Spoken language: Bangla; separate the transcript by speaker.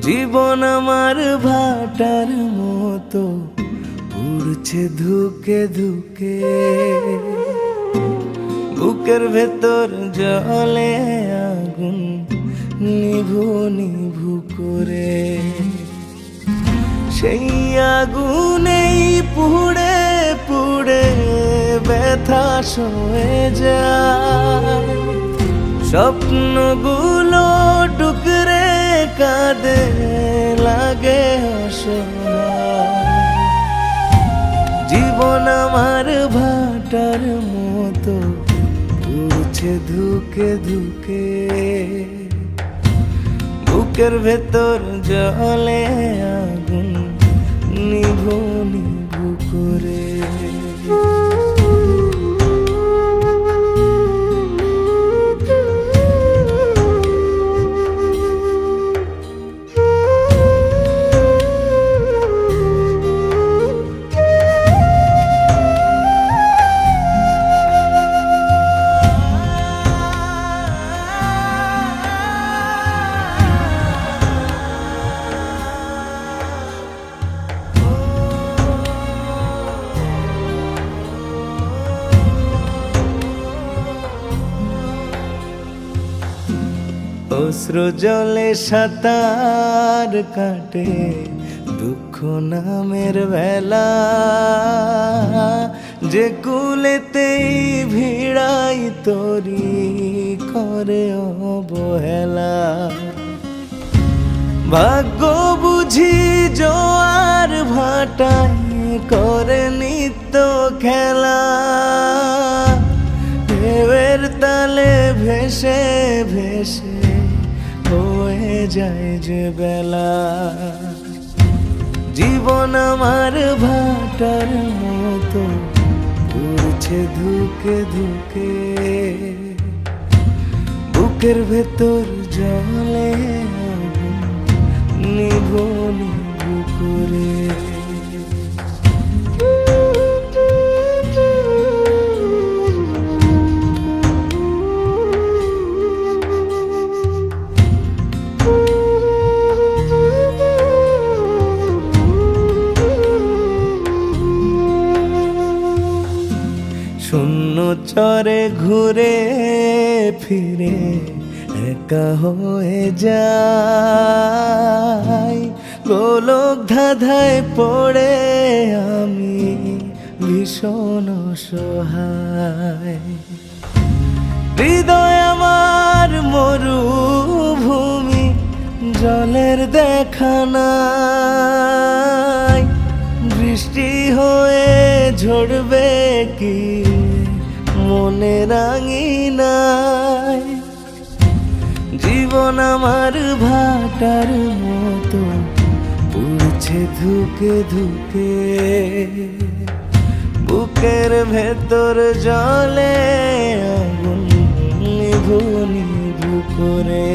Speaker 1: জীবন আমার ভাটার মতো উড়ছে ধুকে ধুকে, বুকের ভেতর জলে আগুন নিভু নিভু করে। সেই আগুনেই পুড়ে পুড়ে ব্যথা সয়ে যায়, স্বপ্নগুলো টুকরে কাঁদে লাগে অসহায়। জীবন আমার ভাটার মতো উড়ছে ধুকে ধুকে, বুকের ভেতর জলে আগুন নিভু নিভু করে। অশ্রু জলে সাঁতার কাটে দুঃখ নামের বেলা, যে কুলেতেই ভিড়াই তরি করে অবহেলা। ভাগ্য বুঝি জোয়ার ভাটায় করে নিত্য খেলা, ঢেউয়ের তালে ভেসে ভেসে হয়ে যায় যে বেলা। জীবন আমার ভাটার মতো উড়ছে ধুকে ধুকে, বুকের ভেতর জলে আগুন নিভু নিভু করে। শূন্য চরে ঘুরে ফিরে একা হয়ে যাই, গোলক ধাঁধায় পড়ে আমি ভীষণ অসহায়। হৃদয় আমার মরুভূমি, জলের দেখা নাই, বৃষ্টি হয়ে ঝরবে কি মনে রাঙিনাই। জীবন আমার ভাটার মতো উড়ছে ধুকে ধুকে, বুকের ভেতর জলে আগুন নিভু নিভু করে।